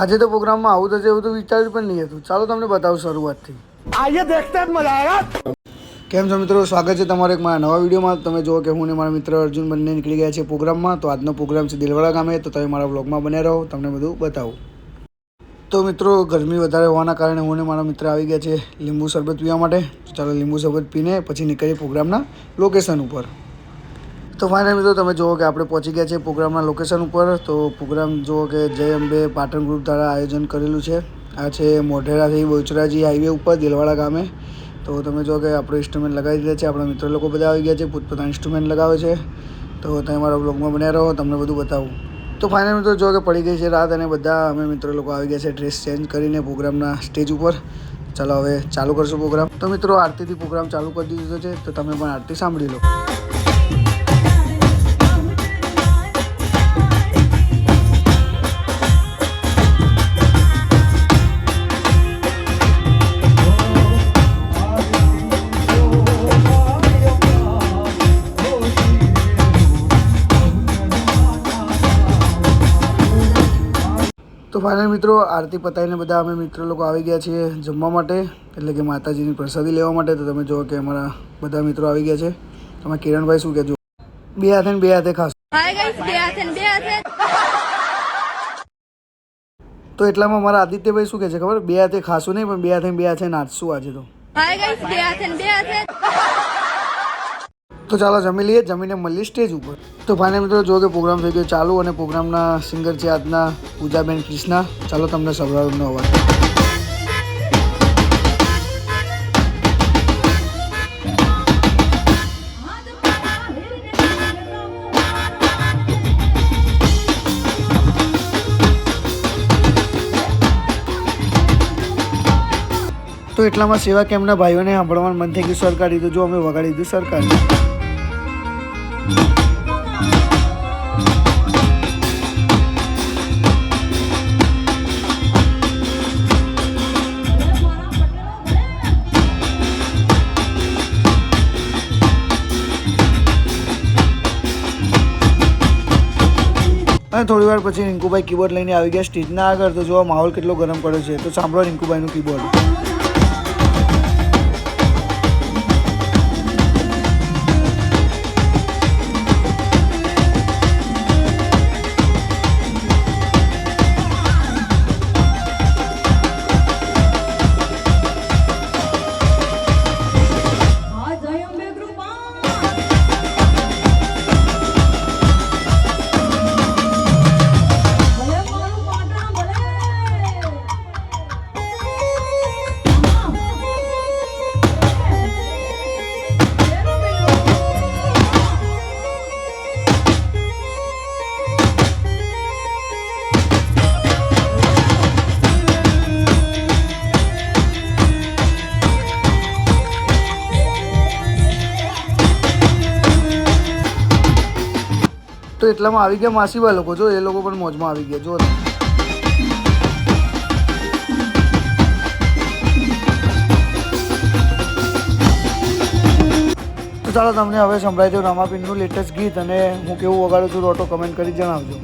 આજે તો પ્રોગ્રામમાં આવું થશે એવું તો વિચાર્યું પણ નહીં હતું. ચાલો તમને બતાવું શરૂઆતથી. आइए देखते हैं मजा आएगा। કેમ છો મિત્રો, સ્વાગત છે તમારા એક મારા નવા વિડીયોમાં. તમે જુઓ કે હું ને મારા મિત્ર અર્જુન બંને નીકળી ગયા છે પ્રોગ્રામમાં. તો આજનો પ્રોગ્રામ છે દિલવાડા ગામે, તો તમે મારા બ્લોગમાં બન્યા રહો, તમને બધું બતાવું. તો મિત્રો ગરમી વધારે હોવાના કારણે હું ને મારા મિત્ર આવી ગયા છે લીંબુ શરબત પીવા માટે. તો ચાલો લીંબુ શરબત પીને પછી નીકળીએ પ્રોગ્રામના લોકેશન ઉપર. તો ફાઇનલ મિત્રો તમે જુઓ કે આપણે પહોંચી ગયા છે પ્રોગ્રામના લોકેશન ઉપર. તો પ્રોગ્રામ જુઓ કે જય અંબે પાટણ ગ્રુપ દ્વારા આયોજન કરેલું છે. આ છે મોઢેરાથી બોચરાજી હાઈવે ઉપર દિલવાડા ગામે. તો તમે જો કે આપણે ઇન્સ્ટ્રુમેન્ટ લગાવી દીધા છે. આપણા મિત્રો લોકો બધા આવી ગયા છે, પોતપોતાના ઇન્સ્ટ્રુમેન્ટ લગાવે છે. તો તમે મારા બ્લોગમાં બન્યા રહો, તમને બધું બતાવું. તો ફાઇનલ મિત્રો જો કે પડી ગઈ છે રાત અને બધા અમે મિત્રો લોકો આવી ગયા છે ડ્રેસ ચેન્જ કરીને પ્રોગ્રામના સ્ટેજ ઉપર. ચાલો હવે ચાલુ કરશું પ્રોગ્રામ. તો મિત્રો આરતીથી પ્રોગ્રામ ચાલુ કરી દીધો છે, તો તમે પણ આરતી સાંભળી લો. તો ફાઇનલ મિત્રો આરતી પતાવીને બધા અમે મિત્રો લોકો આવી ગયા છીએ જમવા માટે, એટલે કે માતાજીની પ્રસાદી લેવા માટે. તો તમે જુઓ કે અમારા બધા મિત્રો આવી ગયા છે. તમે કિરણભાઈ શું કહેજો? બે હાથે ને બે હાથે ખાસ. તો એટલામાં મારા આદિત્યભાઈ શું કહે છે ખબર? બે હાથે ખાશું નહીં, પણ બે હાથે નાચશું આજે તો. તો ચાલો જમી લઈએ, જમીને મળીએ સ્ટેજ ઉપર. તો ફાઇનલ મિત્રો જો કે પ્રોગ્રામ થઈ ગયો ચાલુ, અને પ્રોગ્રામના સિંગર છે આજના પૂજાબેન કૃષ્ણા. ચાલો તમને સંભળાવું એમનો અવાજ. તો એટલામાં સેવા કેમ્પના ભાઈઓને સાંભળવાનું મન થઈ ગયું સરકારી. તો જો અમે વગાડી દીધું સરકારી. અને થોડી વાર પછી રિંકુભાઈ કીબોર્ડ લઈને આવી ગયા સ્ટેજના આગળ. તો જોવા માહોલ કેટલો ગરમ પડ્યો છે. તો સાંભળો રિંકુભાઈનું કીબોર્ડ. તો એટલામાં આવી ગયા માસીબા લોકો. જો એ લોકો પણ મોજમાં આવી ગયા. જો તો ચાલો તમને હવે સંભળાઈ દઉં રામાપીરનું લેટેસ્ટ ગીત, અને હું કેવું વગાડું છું ઓટો કમેન્ટ કરી જણાવજો.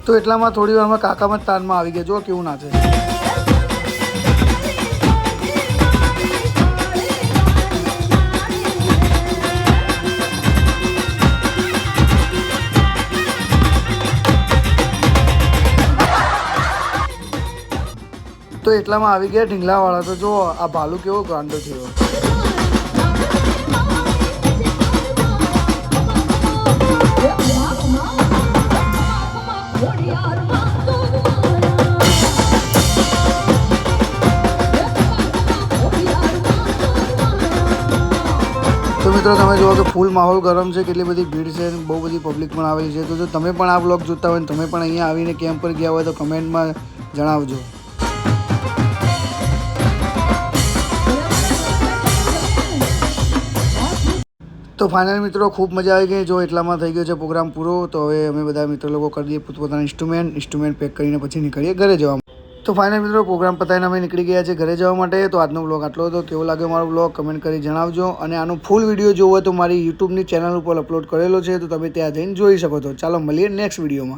તો એટલામાં થોડી વારમાં કાકામાં તાનમાં આવી ગયા. જો કેવું નાચે. તો એટલામાં આવી ગયા ઢીંગલાવાળા. તો જો આ ભાલુ કેવો ગાંડો થયો. મિત્રો તમે જુઓ કે ફૂલ માહોલ ગરમ છે, કેટલી બધી ભીડ છે, બહુ બધી પબ્લિક પણ આવેલી છે. તો જો તમે પણ આ બ્લોગ જોતા હોય ને તમે પણ અહીંયા આવીને કેમ્પ પર ગયા હોય તો કમેન્ટમાં જણાવજો. તો ફાઇનલ મિત્રો ખૂબ મજા આવી ગઈ. જો એટલામાં થઈ ગયો છે પ્રોગ્રામ પૂરો. તો હવે અમે બધા મિત્રો લોકો કરી દઈએ પોતપોતાના ઇન્સ્ટ્રુમેન્ટ પેક કરીને પછી નીકળીએ ઘરે જવા. તો ફાઇનલ મિત્રો પ્રોગ્રામ પતાવીને અમે નીકળી ગયા છે ઘરે જવા માટે. તો આજનો બ્લોગ આટલો હતો. કેવો લાગ્યો મારો બ્લોગ કમેન્ટ કરી જણાવજો. અને આનો ફૂલ વિડીયો જોવો હોય તો મારી યુટ્યુબની ચેનલ ઉપર અપલોડ કરેલો છે, તો તમે ત્યાં જઈને જોઈ શકો છો. ચાલો મળીએ નેક્સ્ટ વિડીયોમાં.